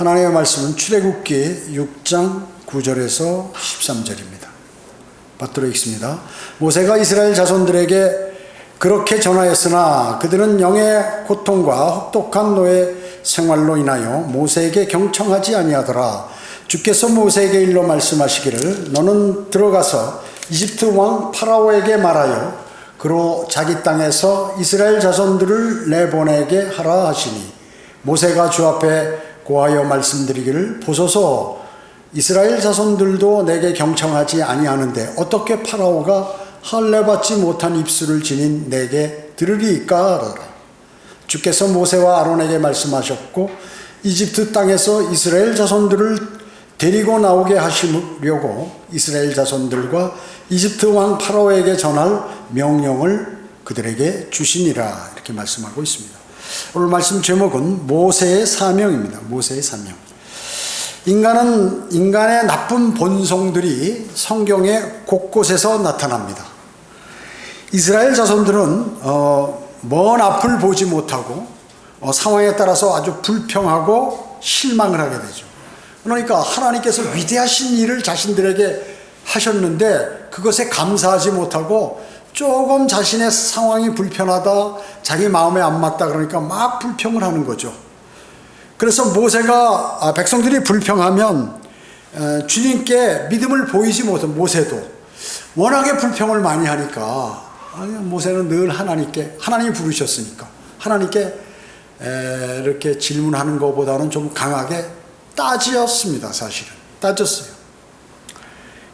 하나님의 말씀은 출애굽기 6장 9절에서 13절입니다. 받들어 읽습니다. 모세가 이스라엘 자손들에게 그렇게 전하였으나 그들은 영의 고통과 혹독한 노예 생활로 인하여 모세에게 경청하지 아니하더라. 주께서 모세에게 일러 말씀하시기를 너는 들어가서 이집트 왕 파라오에게 말하여 그로 자기 땅에서 이스라엘 자손들을 내보내게 하라 하시니 모세가 주 앞에 고하여 말씀드리기를 보소서 이스라엘 자손들도 내게 경청하지 아니하는데 어떻게 파라오가 할례받지 못한 입술을 지닌 내게 들으리이까? 주께서 모세와 아론에게 말씀하셨고 이집트 땅에서 이스라엘 자손들을 데리고 나오게 하시려고 이스라엘 자손들과 이집트 왕 파라오에게 전할 명령을 그들에게 주시니라. 이렇게 말씀하고 있습니다. 오늘 말씀 제목은 모세의 사명입니다. 모세의 사명. 인간의 나쁜 본성들이 성경의 곳곳에서 나타납니다. 이스라엘 자손들은 먼 앞을 보지 못하고 상황에 따라서 아주 불평하고 실망을 하게 되죠. 그러니까 하나님께서 위대하신 일을 자신들에게 하셨는데 그것에 감사하지 못하고 조금 자신의 상황이 불편하다, 자기 마음에 안 맞다 그러니까 막 불평을 하는 거죠. 그래서 모세가 백성들이 불평하면 주님께 믿음을 보이지 못한 모세도 워낙에 불평을 많이 하니까 모세는 늘 하나님이 부르셨으니까 하나님께 이렇게 질문하는 것보다는 좀 강하게 따졌습니다. 사실은 따졌어요.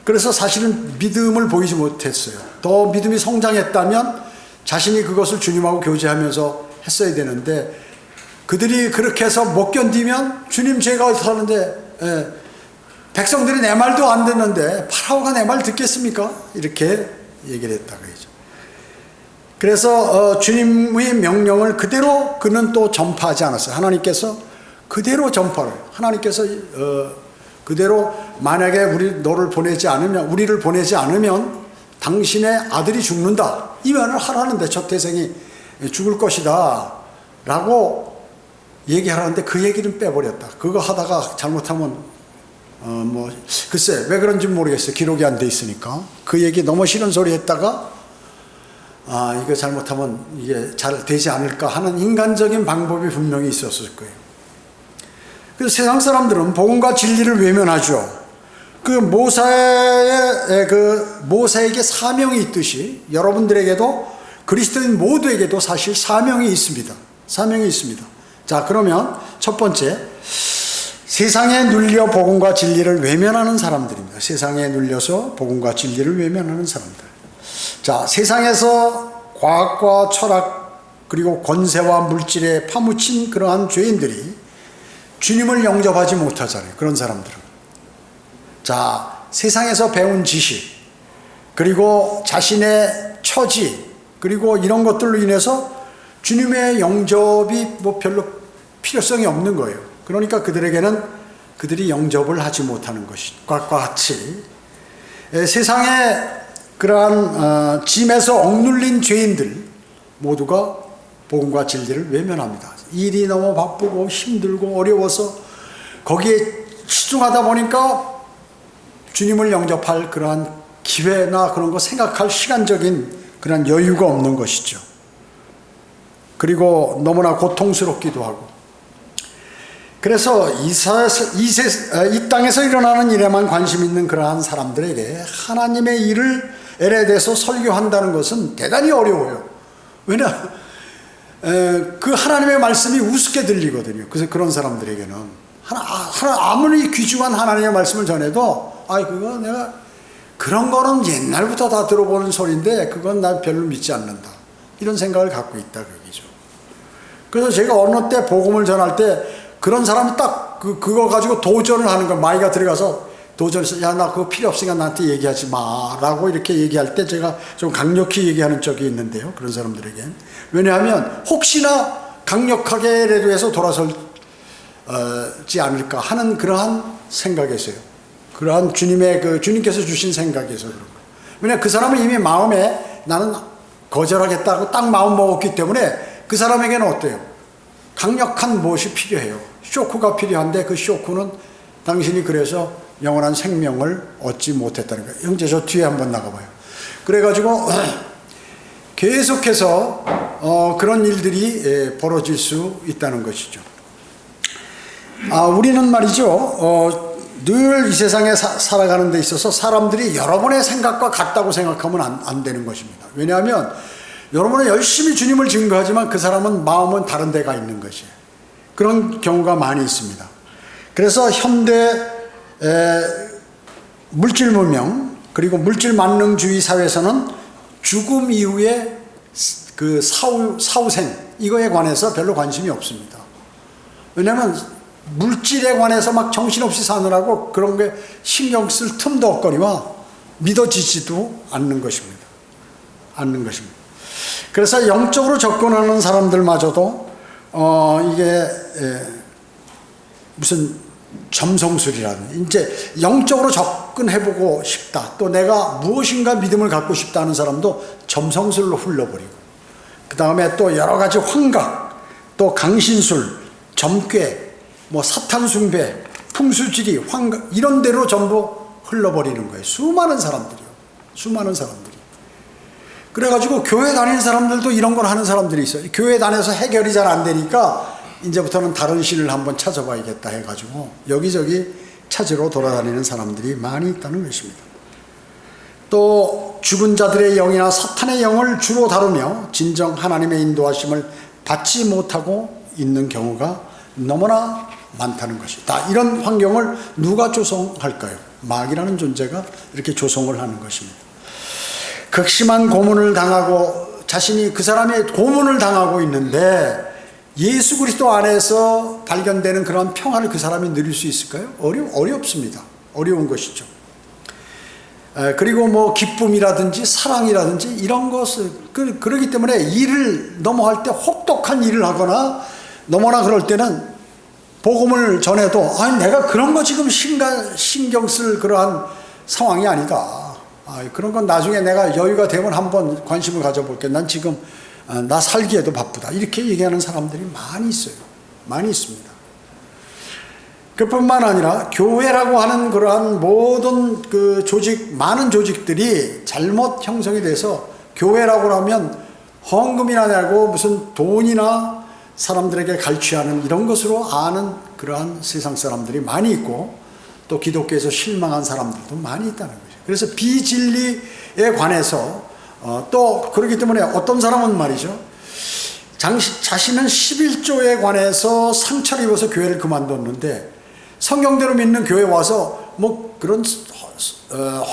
그래서 사실은 믿음을 보이지 못했어요. 더 믿음이 성장했다면 자신이 그것을 주님하고 교제하면서 했어야 되는데 그들이 그렇게 해서 못 견디면 주님 제가 하는데 백성들이 내 말도 안 듣는데 파라오가 내 말 듣겠습니까? 이렇게 얘기를 했다고 하죠. 그래서 주님의 명령을 그대로 그는 또 전파하지 않았어요. 하나님께서 그대로 전파를 하나님께서 그대로 만약에 우리를 보내지 않으면 당신의 아들이 죽는다. 이 말을 하라는데 첫 태생이 죽을 것이다 라고 얘기하라는데 그 얘기는 빼버렸다. 그거 하다가 잘못하면 글쎄 왜 그런지 모르겠어요. 기록이 안 돼 있으니까 그 얘기 너무 싫은 소리 했다가 이거 잘못하면 이게 잘 되지 않을까 하는 인간적인 방법이 분명히 있었을 거예요. 그래서 세상 사람들은 복음과 진리를 외면하죠. 모세에게 사명이 있듯이 여러분들에게도 그리스도인 모두에게도 사실 사명이 있습니다. 사명이 있습니다. 자, 그러면 첫 번째, 세상에 눌려 복음과 진리를 외면하는 사람들입니다. 세상에 눌려서 복음과 진리를 외면하는 사람들. 자, 세상에서 과학과 철학 그리고 권세와 물질에 파묻힌 그러한 죄인들이 주님을 영접하지 못하잖아요. 그런 사람들은. 자, 세상에서 배운 지식 그리고 자신의 처지 그리고 이런 것들로 인해서 주님의 영접이 별로 필요성이 없는 거예요. 그러니까 그들이 영접을 하지 못하는 것과 같이 세상에 그러한 짐에서 억눌린 죄인들 모두가 복음과 진리를 외면합니다. 일이 너무 바쁘고 힘들고 어려워서 거기에 치중하다 보니까 주님을 영접할 그러한 기회나 그런 거 생각할 시간적인 그런 여유가 없는 것이죠. 그리고 너무나 고통스럽기도 하고. 그래서 이 땅에서 일어나는 일에만 관심 있는 그러한 사람들에게 하나님의 일에 대해서 설교한다는 것은 대단히 어려워요. 왜냐? 그 하나님의 말씀이 우습게 들리거든요. 그래서 그런 사람들에게는 아무리 귀중한 하나님의 말씀을 전해도 그거 내가 그런 거는 옛날부터 다 들어보는 소리인데 그건 난 별로 믿지 않는다. 이런 생각을 갖고 있다 그 얘기죠. 그래서 제가 어느 때 복음을 전할 때 그런 사람이 딱 그거 가지고 도전을 하는 거예요. 마이가 들어가서 도전해서 야, 나 그거 필요 없으니까 나한테 얘기하지 마 라고 이렇게 얘기할 때 제가 좀 강력히 얘기하는 적이 있는데요. 그런 사람들에겐. 왜냐하면 혹시나 강력하게라도 해서 돌아설지 않을까 하는 그러한 생각에서요. 그러한 주님께서 주신 생각에서 그런 거예요. 왜냐하면 그 사람은 이미 마음에 나는 거절하겠다고 딱 마음 먹었기 때문에 그 사람에게는 어때요? 강력한 무엇이 필요해요. 쇼크가 필요한데 그 쇼크는 당신이 그래서 영원한 생명을 얻지 못했다는 거예요. 형제, 저 뒤에 한번 나가봐요. 그래가지고 계속해서 그런 일들이 벌어질 수 있다는 것이죠. 우리는 말이죠, 늘 이 세상에 살아가는 데 있어서 사람들이 여러분의 생각과 같다고 생각하면 안 되는 것입니다. 왜냐하면 여러분은 열심히 주님을 증거하지만 그 사람은 마음은 다른 데가 있는 것이에요. 그런 경우가 많이 있습니다. 그래서 현대 물질 문명 그리고 물질 만능주의 사회에서는 죽음 이후에 그 사후생 이거에 관해서 별로 관심이 없습니다. 왜냐하면 물질에 관해서 막 정신없이 사느라고 그런 게 신경 쓸 틈도 없거니와 믿어지지도 않는 것입니다. 그래서 영적으로 접근하는 사람들마저도 이게 무슨 점성술이라는, 이제 영적으로 접근해보고 싶다, 또 내가 무엇인가 믿음을 갖고 싶다는 사람도 점성술로 흘러버리고, 그 다음에 또 여러 가지 환각, 또 강신술, 점괘, 뭐 사탄 숭배, 풍수지리, 환각, 이런 데로 전부 흘러버리는 거예요. 수많은 사람들이. 그래가지고 교회 다니는 사람들도 이런 걸 하는 사람들이 있어요. 교회 다녀서 해결이 잘 안 되니까 이제부터는 다른 신을 한번 찾아봐야겠다 해가지고 여기저기 찾으러 돌아다니는 사람들이 많이 있다는 것입니다. 또 죽은 자들의 영이나 사탄의 영을 주로 다루며 진정 하나님의 인도하심을 받지 못하고 있는 경우가 너무나 많다는 것이다. 이런 환경을 누가 조성할까요? 마귀라는 존재가 이렇게 조성을 하는 것입니다. 극심한 고문을 당하고 자신이 그 사람의 고문을 당하고 있는데 예수 그리스도 안에서 발견되는 그런 평안을 그 사람이 누릴 수 있을까요? 어렵습니다. 어려운 것이죠. 그리고 뭐 기쁨이라든지 사랑이라든지 이런 것을 그러기 때문에 일을 넘어갈 때 혹독한 일을 하거나 너무나 그럴 때는 복음을 전해도 내가 그런 거 지금 신경 쓸 그러한 상황이 아니다. 그런 건 나중에 내가 여유가 되면 한번 관심을 가져볼게. 난 지금 나 살기에도 바쁘다. 이렇게 얘기하는 사람들이 많이 있어요. 많이 있습니다. 그뿐만 아니라 교회라고 하는 그러한 모든 그 많은 조직들이 잘못 형성이 돼서 교회라고 하면 헌금이나 내고 무슨 돈이나 사람들에게 갈취하는 이런 것으로 아는 그러한 세상 사람들이 많이 있고, 또 기독교에서 실망한 사람들도 많이 있다는 거죠. 그래서 비진리에 관해서 또 그렇기 때문에 어떤 사람은 말이죠, 자신은 11조에 관해서 상처를 입어서 교회를 그만뒀는데 성경대로 믿는 교회 와서 뭐 그런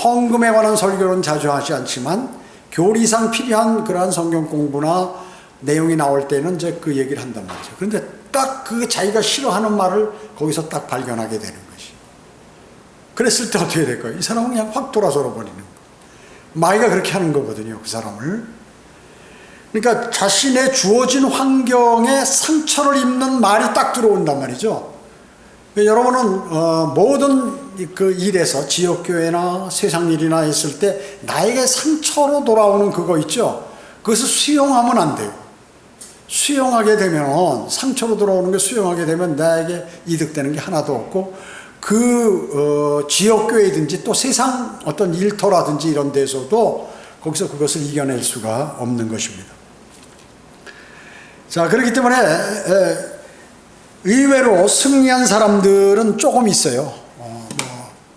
헌금에 관한 설교는 자주 하지 않지만 교리상 필요한 그러한 성경 공부나 내용이 나올 때는 이제 그 얘기를 한단 말이죠. 그런데 딱 그 자기가 싫어하는 말을 거기서 딱 발견하게 되는 것이. 그랬을 때 어떻게 될까요? 이 사람은 그냥 확 돌아서려 버리는 거예요. 마귀가 그렇게 하는 거거든요, 그 사람을. 그러니까 자신의 주어진 환경에 상처를 입는 말이 딱 들어온단 말이죠. 여러분은 모든 그 일에서 지역교회나 세상 일이나 했을 때 나에게 상처로 돌아오는 그거 있죠. 그것을 수용하면 안 돼요. 수용하게 되면, 상처로 돌아오는 게 수용하게 되면 나에게 이득되는 게 하나도 없고, 그 지역교회든지 또 세상 어떤 일터라든지 이런 데서도 거기서 그것을 이겨낼 수가 없는 것입니다. 자, 그렇기 때문에 의외로 승리한 사람들은 조금 있어요.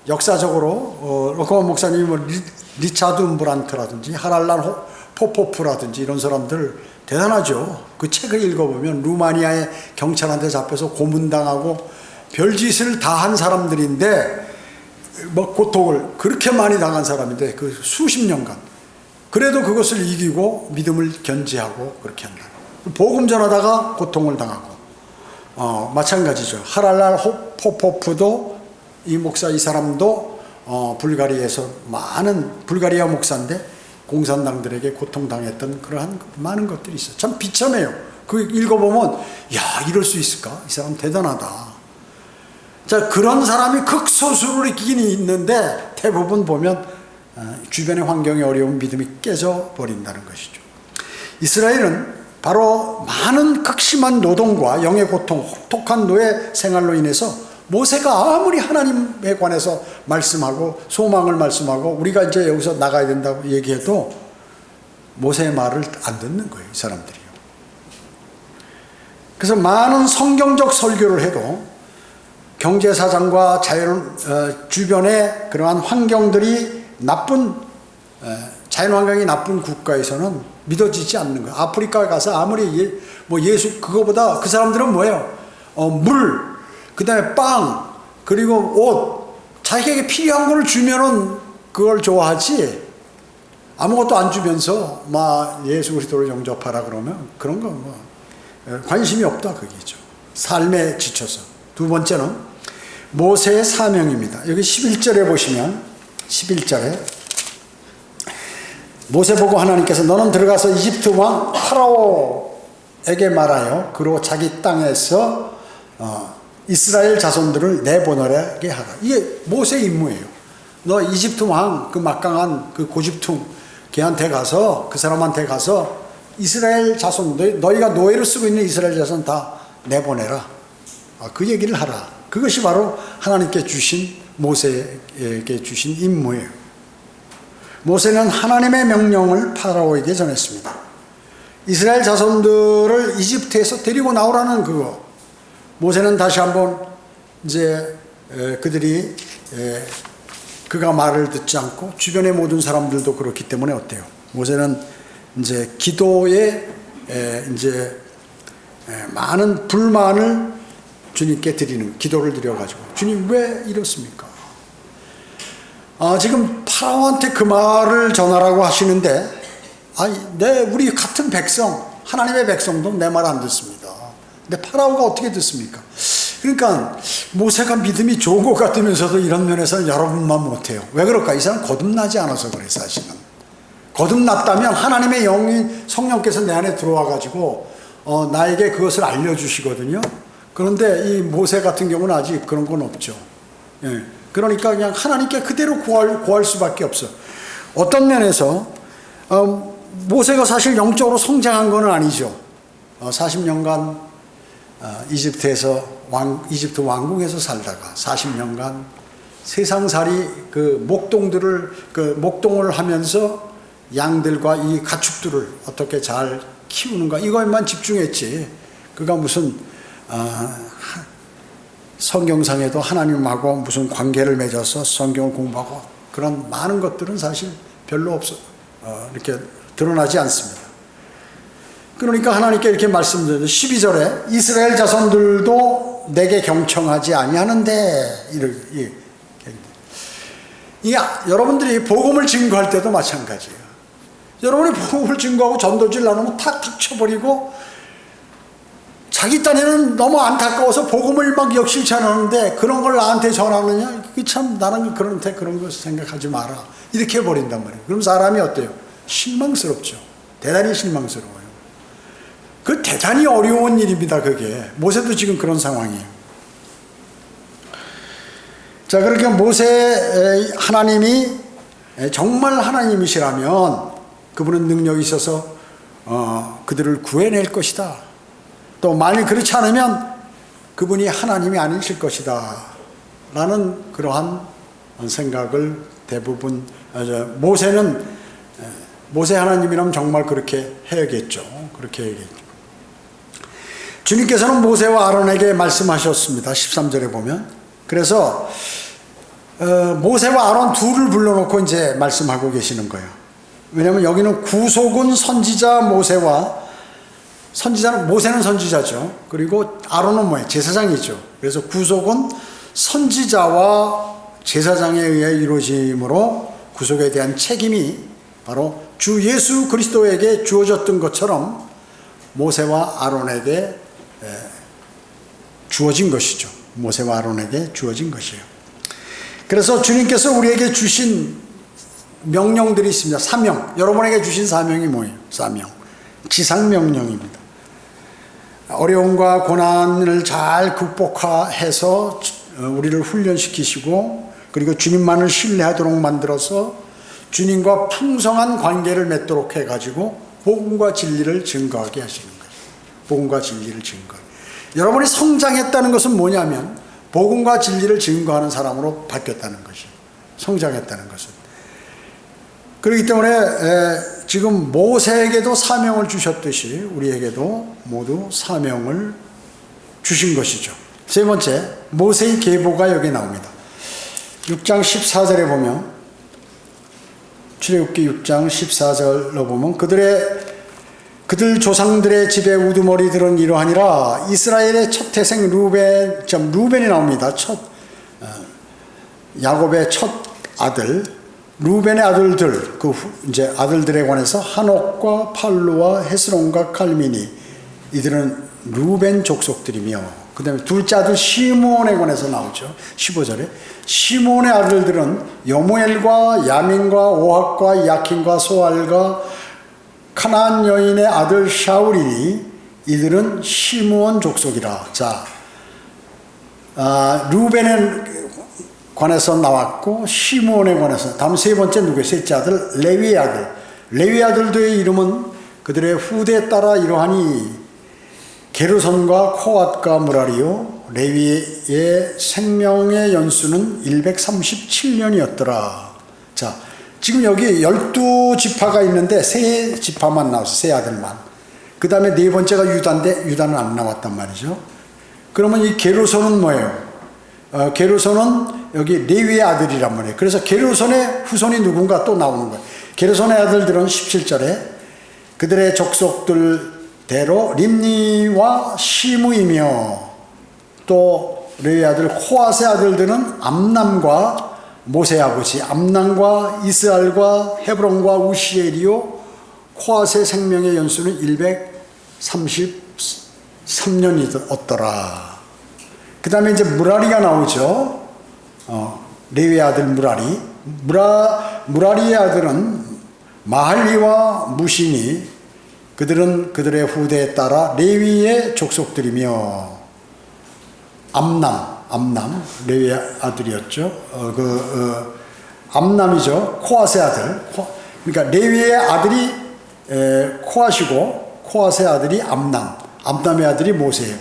역사적으로 로커만 목사님이 뭐 리차드 음브란트라든지 하랄란 포포프라든지 이런 사람들 대단하죠. 그 책을 읽어보면 루마니아의 경찰한테 잡혀서 고문당하고 별짓을 다 한 사람들인데, 뭐 고통을 그렇게 많이 당한 사람인데 그 수십 년간 그래도 그것을 이기고 믿음을 견지하고 그렇게 한다. 복음 전하다가 고통을 당하고 마찬가지죠. 하랄랄 포포프도 이 목사, 이 사람도 불가리아에서 많은, 불가리아 목사인데 공산당들에게 고통당했던 그러한 많은 것들이 있어요. 참 비참해요. 그 읽어보면 야, 이럴 수 있을까? 이 사람 대단하다. 자, 그런 사람이 극소수로 있긴 있는데 대부분 보면 주변의 환경이 어려운 믿음이 깨져 버린다는 것이죠. 이스라엘은 바로 많은 극심한 노동과 영의 고통, 혹독한 노예 생활로 인해서 모세가 아무리 하나님에 관해서 말씀하고 소망을 말씀하고 우리가 이제 여기서 나가야 된다고 얘기해도 모세의 말을 안 듣는 거예요, 이 사람들이요. 그래서 많은 성경적 설교를 해도 경제사상과 주변의 그러한 환경들이 나쁜, 자연환경이 나쁜 국가에서는 믿어지지 않는 거예요. 아프리카에 가서 아무리 예수, 그거보다 그 사람들은 뭐예요? 물, 그 다음에 빵, 그리고 옷, 자기에게 필요한 걸 주면은 그걸 좋아하지, 아무것도 안 주면서 막 예수 그리스도를 영접하라 그러면 그런 거 관심이 없다, 그게죠. 삶에 지쳐서. 두 번째는 모세의 사명입니다. 여기 11절에 보시면, 11절에 모세 보고 하나님께서 너는 들어가서 이집트 왕 파라오에게 말하여 그로 자기 땅에서 이스라엘 자손들을 내보내게 하라. 이게 모세의 임무예요. 너 이집트 왕, 그 막강한 그 고집퉁 걔한테 가서, 그 사람한테 가서 이스라엘 자손, 너희가 노예로 쓰고 있는 이스라엘 자손 다 내보내라. 그 얘기를 하라. 그것이 바로 하나님께 주신, 모세에게 주신 임무예요. 모세는 하나님의 명령을 파라오에게 전했습니다. 이스라엘 자손들을 이집트에서 데리고 나오라는 그거. 모세는 다시 한번 이제 그들이 그가 말을 듣지 않고 주변의 모든 사람들도 그렇기 때문에 어때요? 모세는 이제 기도에 이제 많은 불만을 주님께 드리는, 기도를 드려가지고 주님 왜 이렇습니까? 지금 파라오한테 그 말을 전하라고 하시는데, 우리 같은 백성, 하나님의 백성도 내 말 안 듣습니다. 근데 파라오가 어떻게 듣습니까? 그러니까 모세가 믿음이 좋은 것 같으면서도 이런 면에서는 여러분만 못해요. 왜 그럴까? 이 사람 거듭나지 않아서 그래, 사실은. 거듭났다면 하나님의 영이, 성령께서 내 안에 들어와가지고 나에게 그것을 알려주시거든요. 그런데 이 모세 같은 경우는 아직 그런 건 없죠. 예. 그러니까 그냥 하나님께 그대로 구할 수밖에 없어. 어떤 면에서 모세가 사실 영적으로 성장한 건 아니죠. 40년간 이집트 왕궁에서 살다가 40년간 세상살이 목동을 하면서 양들과 이 가축들을 어떻게 잘 키우는가, 이거에만 집중했지. 그가 무슨 성경상에도 하나님하고 무슨 관계를 맺어서 성경을 공부하고 그런 많은 것들은 사실 별로 이렇게 드러나지 않습니다. 그러니까 하나님께 이렇게 말씀드려요. 12절에 이스라엘 자손들도 내게 경청하지 아니하는데, 여러분들이 복음을 증거할 때도 마찬가지예요. 여러분이 복음을 증거하고 전도질 나누면 탁탁 쳐버리고 자기 딴에는 너무 안타까워서 복음을 막 역실치 않았는데 그런 걸 나한테 전하느냐? 참 나는 그런 거 생각하지 마라. 이렇게 해버린단 말이에요. 그럼 사람이 어때요? 실망스럽죠. 대단히 실망스러워요. 그 대단히 어려운 일입니다, 그게. 모세도 지금 그런 상황이에요. 자, 그렇게 하나님이 정말 하나님이시라면 그분은 능력이 있어서 그들을 구해낼 것이다. 또 만일 그렇지 않으면 그분이 하나님이 아니실 것이다 라는 그러한 생각을 대부분 모세 하나님이라면 정말 그렇게 해야겠죠. 그렇게 해야겠죠. 주님께서는 모세와 아론에게 말씀하셨습니다. 13절에 보면. 그래서 모세와 아론 둘을 불러놓고 이제 말씀하고 계시는 거예요. 왜냐하면 여기는 구속은 선지자 모세는 선지자죠. 그리고 아론은 뭐예요? 제사장이죠. 그래서 구속은 선지자와 제사장에 의해 이루어짐으로 구속에 대한 책임이 바로 주 예수 그리스도에게 주어졌던 것처럼 모세와 아론에게 주어진 것이죠. 모세와 아론에게 주어진 것이에요. 그래서 주님께서 우리에게 주신 명령들이 있습니다. 사명. 여러분에게 주신 사명이 뭐예요? 사명. 지상명령입니다. 어려움과 고난을 잘 극복해서 우리를 훈련시키시고, 그리고 주님만을 신뢰하도록 만들어서 주님과 풍성한 관계를 맺도록 해가지고 복음과 진리를 증거하게 하시는 거예요. 복음과 진리를 증거. 여러분이 성장했다는 것은 뭐냐면 복음과 진리를 증거하는 사람으로 바뀌었다는 것이에요. 성장했다는 것은. 그렇기 때문에 지금 모세에게도 사명을 주셨듯이 우리에게도 모두 사명을 주신 것이죠. 세 번째, 모세의 계보가 여기 나옵니다. 6장 14절에 보면, 출애굽기 6장 14절로 보면 그들 조상들의 집의 우두머리들은 이러하니라. 이스라엘의 첫 태생 루벤이 나옵니다. 야곱의 첫 아들 루벤의 아들들, 이제 아들들에 관해서 한옥과 팔루와 헤스론과 칼미니, 이들은 루벤 족속들이며, 그 다음에 둘째 아들 시므온에 관해서 나오죠. 15절에 시므온의 아들들은 여무엘과 야민과 오학과 야킨과 소알과 카나안 여인의 아들 샤울이니 이들은 시므온 족속이라. 자, 루벤에 관해서 나왔고 시므온에 관해서. 다음 세 번째 누구예요? 셋째 아들 레위의 아들. 레위의 아들들의 이름은 그들의 후대에 따라 이러하니 게르손과 코앗과 무라리요. 레위의 생명의 연수는 137년이었더라. 자, 지금 여기 12지파가 있는데 세 지파만 나왔어요. 세 아들만. 그 다음에 네 번째가 유다인데 유다는 안 나왔단 말이죠. 그러면 이 게르손은 뭐예요? 게르손은 여기 레위의 아들이란 말이에요. 그래서 게르손의 후손이 누군가 또 나오는 거예요. 게르손의 아들들은 17절에 그들의 족속들대로 림니와 시므이며, 또 레위 아들 코앗의 아들들은 암남과 모세의 아버지 암남과 이스알과 헤브론과 우시엘이요. 코앗의 생명의 연수는 133년이었더라. 그 다음에 이제 무라리가 나오죠. 레위의 아들 무라리의 아들은 마할리와 무시니, 그들은 그들의 후대에 따라 레위의 족속들이며, 암남 레위의 아들이었죠. 암남이죠. 코앗의 아들. 그러니까 레위의 아들이 코앗이고 코앗의 아들이 암남의 아들이 모세예요.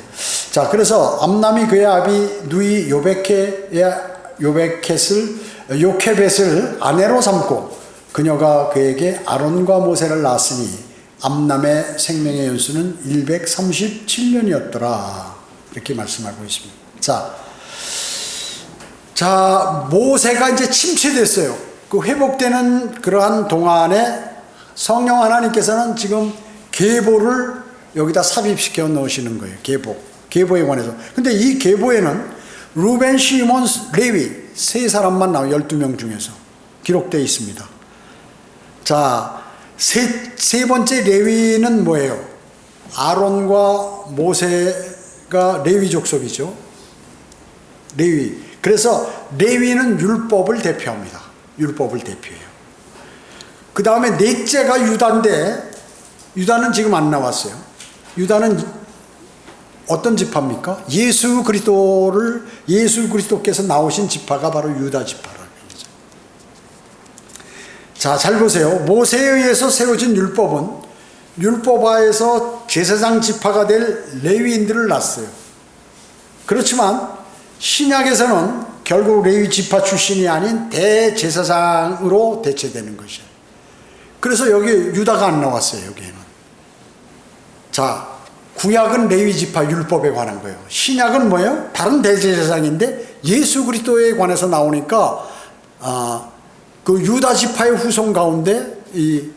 자, 그래서 암남이 그의 아비 누이 요케벳을 아내로 삼고 그녀가 그에게 아론과 모세를 낳았으니 암남의 생명의 연수는 137년이었더라. 이렇게 말씀하고 있습니다. 자, 모세가 이제 침체됐어요. 그 회복되는 그러한 동안에 성령 하나님께서는 지금 계보를 여기다 삽입시켜 넣으시는 거예요. 계보에 관해서. 근데 이 계보에는 루벤, 시몬, 레위 세 사람만 나와요. 12명 중에서 기록되어 있습니다. 자, 세 번째 레위는 뭐예요? 아론과 모세가 레위 족속이죠. 레위. 그래서 레위는 율법을 대표합니다. 율법을 대표해요. 그 다음에 넷째가 유다인데, 유다는 지금 안 나왔어요. 유다는 어떤 지파입니까? 예수 그리스도께서 나오신 지파가 바로 유다 지파라는 거죠. 자, 잘 보세요. 모세에 의해서 세워진 율법은 율법화에서 제사장 지파가 될 레위인들을 낳았어요. 그렇지만 신약에서는 결국 레위 지파 출신이 아닌 대제사장으로 대체되는 것이에요. 그래서 여기 유다가 안 나왔어요. 여기에는. 자, 구약은 레위 지파 율법에 관한 거예요. 신약은 뭐예요? 다른 대제사장인데 예수 그리스도에 관해서 나오니까 그 유다 지파의 후손 가운데 이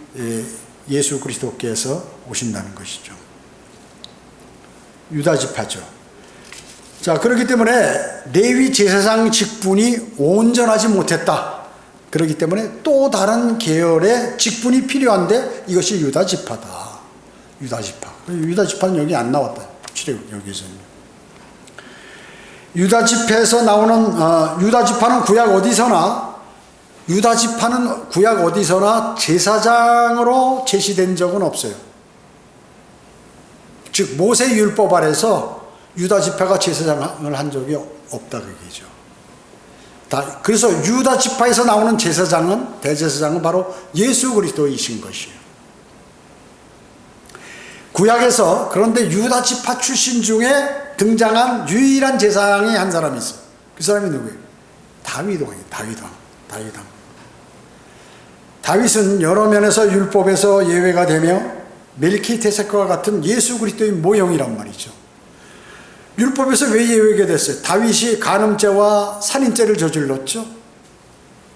예수 그리스도께서 오신다는 것이죠. 유다 지파죠. 자, 그렇기 때문에 레위 제사장 직분이 온전하지 못했다. 그렇기 때문에 또 다른 계열의 직분이 필요한데 이것이 유다 지파다. 유다 지파. 유다 지파는 여기 안 나왔다. 여기서는. 유다 지파에서 나오는 유다 지파는 구약 어디서나 제사장으로 제시된 적은 없어요. 즉 모세 율법 아래서 유다 지파가 제사장을 한 적이 없다 그게죠. 그래서 유다 지파에서 나오는 대제사장은 바로 예수 그리스도이신 것이에요. 구약에서 그런데 유다 지파 출신 중에 등장한 유일한 제사장이 한 사람이 있어요. 그 사람이 누구예요? 다윗왕이에요. 다윗왕. 다윗은 여러 면에서 율법에서 예외가 되며 멜키세덱과 같은 예수 그리스도의 모형이란 말이죠. 율법에서 왜 예외가 됐어요? 다윗이 간음죄와 살인죄를 저질렀죠.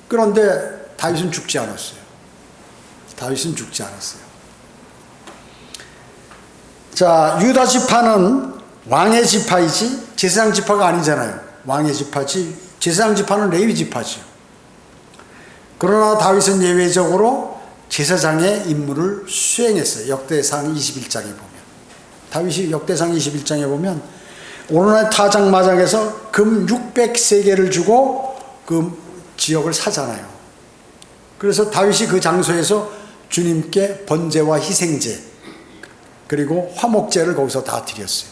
그런데 다윗은 죽지 않았어요. 자, 유다 지파는 왕의 지파이지 제사장 지파가 아니잖아요. 왕의 지파지 제사장 지파는 레위 지파지요. 그러나 다윗은 예외적으로 제사장의 임무를 수행했어요. 역대상 21장에 보면. 다윗이 역대상 21장에 보면 오늘날 타작마장에서 금 600세겔을 주고 그 지역을 사잖아요. 그래서 다윗이 그 장소에서 주님께 번제와 희생제 그리고 화목제를 거기서 다 드렸어요.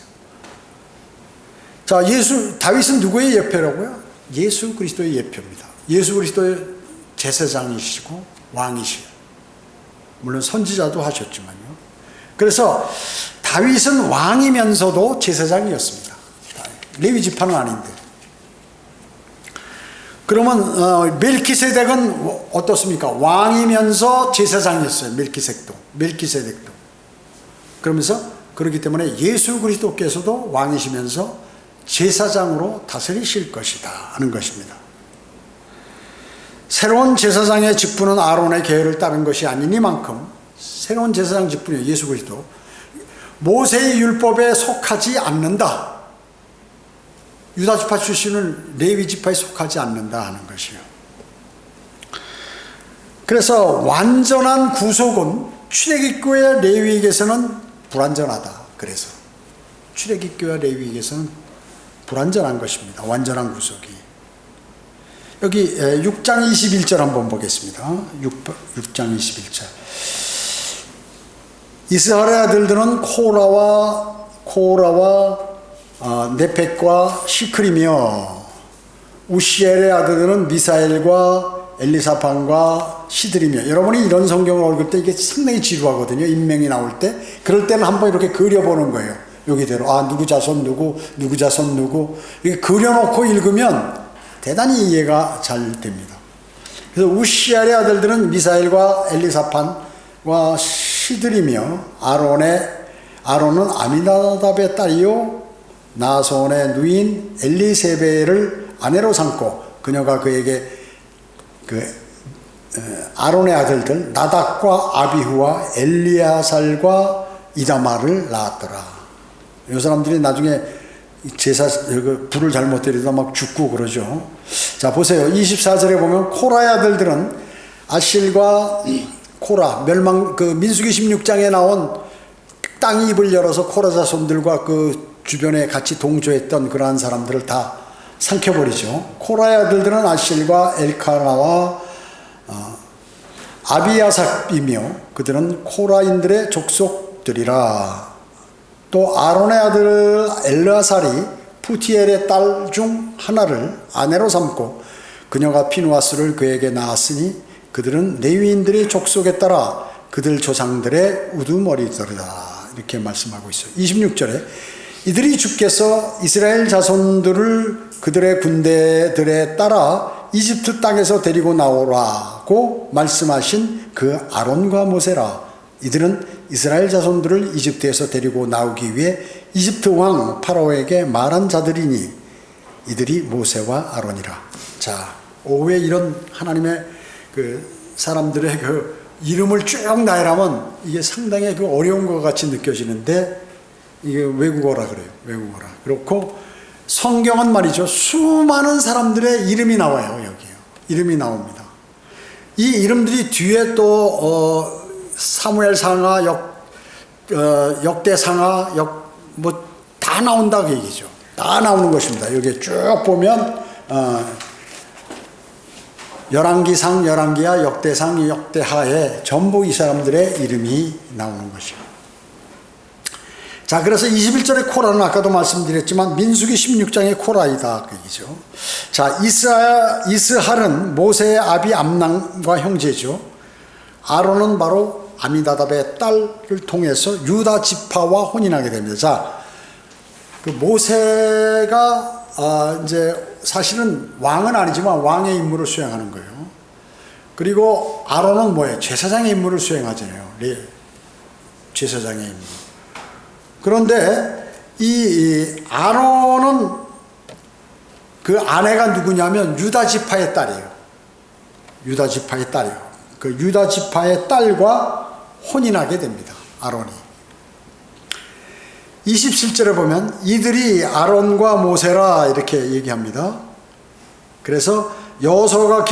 자, 다윗은 누구의 예표라고요? 예수 그리스도의 예표입니다. 예수 그리스도의 제사장이시고 왕이시고 물론 선지자도 하셨지만요. 그래서 다윗은 왕이면서도 제사장이었습니다. 레위 지파는 아닌데. 그러면 멜키세덱은 어떻습니까? 왕이면서 제사장이었어요. 멜키세덱도. 그러면서 그렇기 때문에 예수 그리스도께서도 왕이시면서 제사장으로 다스리실 것이다 하는 것입니다. 새로운 제사장의 직분은 아론의 계율을 따른 것이 아니니만큼 새로운 제사장 직분이 예수 그리스도 모세의 율법에 속하지 않는다. 유다 지파 출신은 레위 지파에 속하지 않는다 하는 것이요. 그래서 완전한 구속은 출애굽교회 레위에게서는 불완전하다. 그래서 출애굽교회 레위에게서는 불완전한 것입니다. 완전한 구속이. 여기 6장 21절 한번 보겠습니다. 6장 21절. 이스라엘의 아들들은 코라와 네펙과 시크리며 우시엘의 아들들은 미사엘과 엘리사판과 시드리며. 여러분이 이런 성경을 읽을 때 이게 상당히 지루하거든요. 인명이 나올 때. 그럴 때는 한번 이렇게 그려보는 거예요. 여기대로 누구 자손 누구 자손 누구 이렇게 그려놓고 읽으면 대단히 이해가 잘 됩니다. 그래서 우시엘의 아들들은 미사엘과 엘리사판과 시드리며 아론은 아미나답의 딸이요 나손의 누인 엘리세벨을 아내로 삼고 그녀가 그에게 아론의 아들들 나답과 아비후와 엘리아살과 이다마를 낳았더라. 이 사람들이 나중에 불을 잘못 때리다 막 죽고 그러죠. 자, 보세요. 24절에 보면 코라의 아들들은 아실과 코라, 민수기 16장에 나온 땅이 입을 열어서 코라 자손들과 그 주변에 같이 동조했던 그러한 사람들을 다 삼켜버리죠. 코라의 아들들은 아실과 엘카나와 아비아삽이며 그들은 코라인들의 족속들이라. 또 아론의 아들 엘르아살이 푸티엘의 딸 중 하나를 아내로 삼고 그녀가 피누아스를 그에게 낳았으니 그들은 레위인들의 족속에 따라 그들 조상들의 우두머리더라. 이렇게 말씀하고 있어요. 26절에 이들이 주께서 이스라엘 자손들을 그들의 군대들에 따라 이집트 땅에서 데리고 나오라고 말씀하신 그 아론과 모세라. 이들은 이스라엘 자손들을 이집트에서 데리고 나오기 위해 이집트 왕 파라오에게 말한 자들이니 이들이 모세와 아론이라. 자, 오후에 이런 하나님의 그 사람들의 그 이름을 쭉 나열하면 이게 상당히 그 어려운 것 같이 느껴지는데 이게 외국어라 그래요. 외국어라. 그렇고 성경은 말이죠. 수많은 사람들의 이름이 나와요. 여기요. 이름이 나옵니다. 이 이름들이 뒤에 또 사무엘 상하, 역대 상하, 다 나온다 그 얘기죠. 다 나오는 것입니다. 여기 쭉 보면 열왕기상, 열왕기하, 역대상, 역대하에 전부 이 사람들의 이름이 나오는 것이죠. 자, 그래서 21절의 코라는 아까도 말씀드렸지만 민수기 16장의 코라이다 그 얘기죠. 자, 이스할은 모세의 아비 암람과 형제죠. 아론은 바로 아미나답의 딸을 통해서 유다 지파와 혼인하게 됩니다. 자, 그 모세가 이제 사실은 왕은 아니지만 왕의 임무를 수행하는 거예요. 그리고 아론은 뭐예요? 제사장의 임무를 수행하잖아요. 제사장의 임무. 그런데 이 아론은 그 아내가 누구냐면 유다 지파의 딸이에요. 유다 지파의 딸이에요. 그 유다 지파의 딸과 혼인하게 됩니다. 아론이. 27절에 보면 이들이 아론과 모세라 이렇게 얘기합니다. 그래서 여호수아가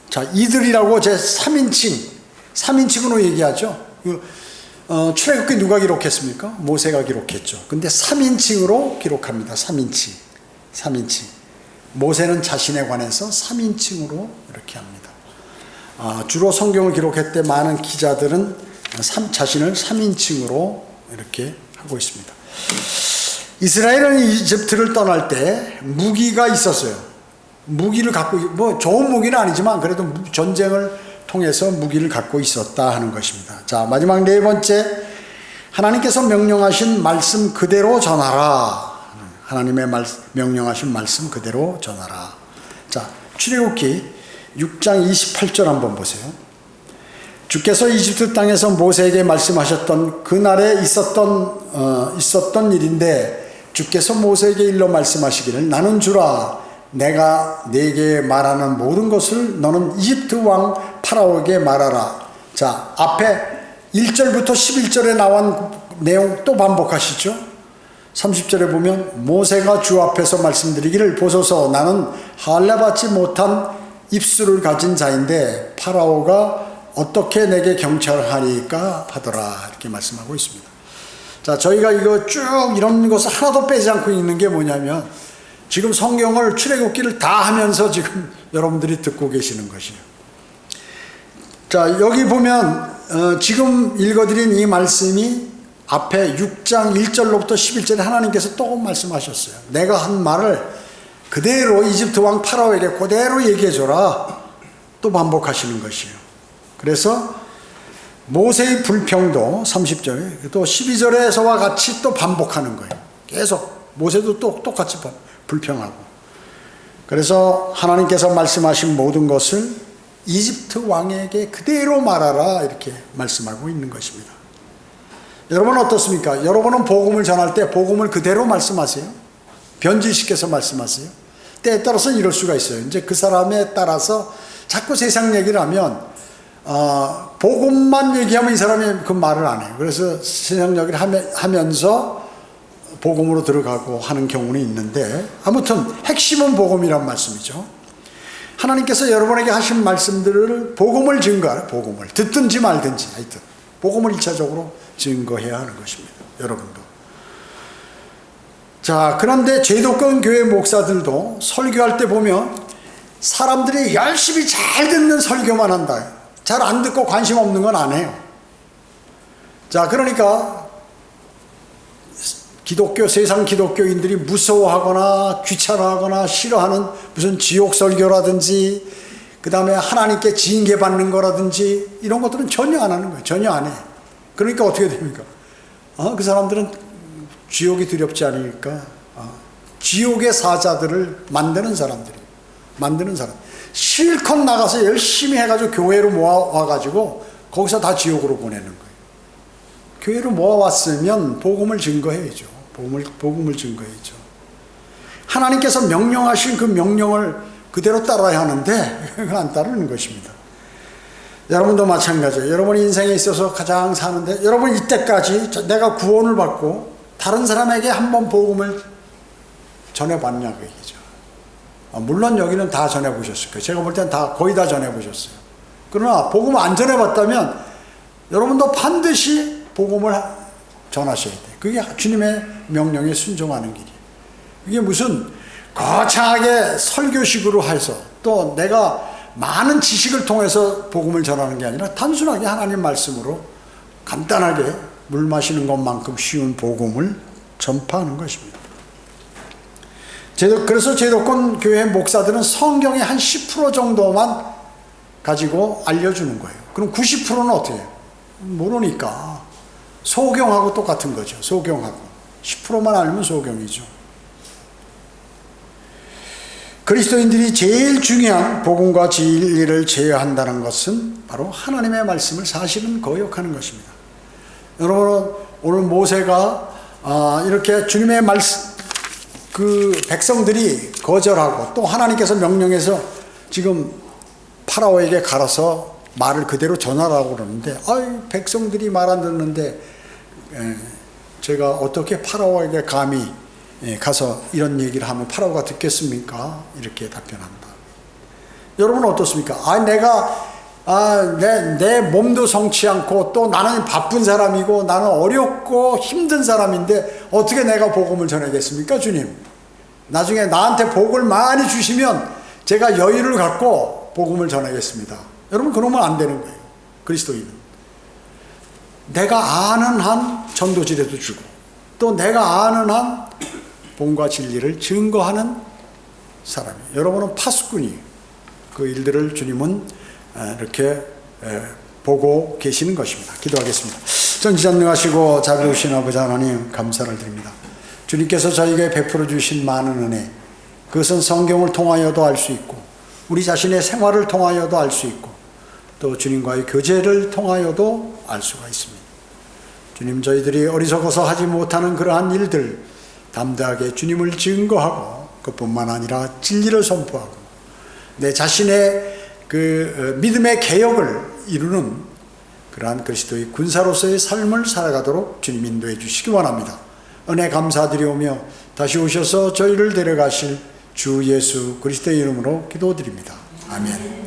자, 이들이라고 제 3인칭으로 얘기하죠. 출애굽기 누가 기록했습니까? 모세가 기록했죠. 근데 3인칭으로 기록합니다. 3인칭. 모세는 자신에 관해서 3인칭으로 이렇게 합니다. 주로 성경을 기록할 때 많은 기자들은 자신을 3인칭으로 이렇게 하고 있습니다. 이스라엘은 이집트를 떠날 때 무기가 있었어요. 무기를 갖고, 뭐 좋은 무기는 아니지만 그래도 전쟁을 통해서 무기를 갖고 있었다 하는 것입니다. 자, 마지막 네 번째, 하나님께서 명령하신 말씀 그대로 전하라. 하나님의 명령하신 말씀 그대로 전하라. 자, 출애굽기 6장 28절 한번 보세요. 주께서 이집트 땅에서 모세에게 말씀하셨던 그날에 있었던 일인데 주께서 모세에게 일러 말씀하시기를 나는 주라 내가 네게 말하는 모든 것을 너는 이집트 왕 파라오에게 말하라. 자, 앞에 1절부터 11절에 나온 내용 또 반복하시죠. 30절에 보면 모세가 주 앞에서 말씀드리기를 보소서 나는 할례받지 못한 입술을 가진 자인데 파라오가 어떻게 내게 경찰하리까 하더라 이렇게 말씀하고 있습니다. 자, 저희가 이거 쭉 이런 것을 하나도 빼지 않고 읽는 게 뭐냐면 지금 성경을 출애굽기를 다 하면서 지금 여러분들이 듣고 계시는 것이에요. 자, 여기 보면 지금 읽어드린 이 말씀이 앞에 6장 1절로부터 11절에 하나님께서 또 말씀하셨어요. 내가 한 말을 그대로 이집트 왕 파라오에게 그대로 얘기해줘라. 또 반복하시는 것이에요. 그래서 모세의 불평도 30절 또 12절에서와 같이 또 반복하는 거예요. 계속 모세도 또 똑같이 불평하고. 그래서 하나님께서 말씀하신 모든 것을 이집트 왕에게 그대로 말하라 이렇게 말씀하고 있는 것입니다. 여러분은 어떻습니까? 여러분은 복음을 전할 때 복음을 그대로 말씀하세요? 변질시켜서 말씀하세요? 때에 따라서 이럴 수가 있어요. 이제 그 사람에 따라서 자꾸 세상 얘기를 하면 복음만 얘기하면 이 사람이 그 말을 안 해요. 그래서 세상 얘기를 하면서 복음으로 들어가고 하는 경우는 있는데 아무튼 핵심은 복음이란 말씀이죠. 하나님께서 여러분에게 하신 말씀들을 복음을 증거하라. 복음을 듣든지 말든지 하여튼 복음을 1차적으로 증거해야 하는 것입니다. 여러분도. 자, 그런데 제도권 교회 목사들도 설교할 때 보면 사람들이 열심히 잘 듣는 설교만 한다. 잘 안 듣고 관심 없는 건 안 해요. 자, 그러니까 세상 기독교인들이 무서워하거나 귀찮아하거나 싫어하는 무슨 지옥 설교라든지 그 다음에 하나님께 징계받는 거라든지 이런 것들은 전혀 안 하는 거예요. 전혀 안 해. 그러니까 어떻게 됩니까? 그 사람들은 지옥이 두렵지 않으니까 지옥의 사자들을 만드는 사람. 실컷 나가서 열심히 해가지고 교회로 모아와가지고 거기서 다 지옥으로 보내는 거예요. 교회로 모아왔으면 복음을 증거해야죠. 복음을 증거해야죠. 하나님께서 명령하신 그 명령을 그대로 따라야 하는데 그걸 안 따르는 것입니다. 여러분도 마찬가지예요. 여러분 인생에 있어서 가장 사는데 여러분 이때까지 내가 구원을 받고 다른 사람에게 한번 복음을 전해봤냐고 얘기죠. 물론 여기는 다 전해보셨을 거예요. 제가 볼 땐 거의 다 전해보셨어요. 그러나 복음을 안 전해봤다면 여러분도 반드시 복음을 전하셔야 돼요. 그게 주님의 명령에 순종하는 길이에요. 이게 무슨 거창하게 설교식으로 해서 또 내가 많은 지식을 통해서 복음을 전하는 게 아니라 단순하게 하나님 말씀으로 간단하게 물 마시는 것만큼 쉬운 복음을 전파하는 것입니다. 그래서 제도권 교회 목사들은 성경의 한 10% 정도만 가지고 알려주는 거예요. 그럼 90%는 어떻게 해요? 모르니까 소경하고 똑같은 거죠. 소경하고 10%만 알면 소경이죠. 그리스도인들이 제일 중요한 복음과 진리를 제어한다는 것은 바로 하나님의 말씀을 사실은 거역하는 것입니다. 여러분, 오늘 모세가 이렇게 주님의 말씀, 그 백성들이 거절하고 또 하나님께서 명령해서 지금 파라오에게 갈아서 말을 그대로 전하라고 그러는데, 백성들이 말 안 듣는데 제가 어떻게 파라오에게 감히 가서 이런 얘기를 하면 파라오가 듣겠습니까? 이렇게 답변합니다. 여러분은 어떻습니까? 내 몸도 성치 않고 또 나는 바쁜 사람이고 나는 어렵고 힘든 사람인데 어떻게 내가 복음을 전하겠습니까? 주님, 나중에 나한테 복을 많이 주시면 제가 여유를 갖고 복음을 전하겠습니다. 여러분, 그러면 안 되는 거예요. 그리스도인은 내가 아는 한 전도지례도 주고 또 내가 아는 한 복음과 진리를 증거하는 사람이에요. 여러분은 파수꾼이 그 일들을 주님은 이렇게 보고 계시는 것입니다. 기도하겠습니다. 전지전능하시고 자비로우신 아버지 하나님, 감사를 드립니다. 주님께서 저에게 베풀어 주신 많은 은혜, 그것은 성경을 통하여도 알 수 있고 우리 자신의 생활을 통하여도 알 수 있고 또 주님과의 교제를 통하여도 알 수가 있습니다. 주님, 저희들이 어리석어서 하지 못하는 그러한 일들 담대하게 주님을 증거하고 그뿐만 아니라 진리를 선포하고 내 자신의 그 믿음의 개혁을 이루는 그러한 그리스도의 군사로서의 삶을 살아가도록 주님 인도해 주시기 원합니다. 은혜 감사드리오며 다시 오셔서 저희를 데려가실 주 예수 그리스도의 이름으로 기도드립니다. 아멘.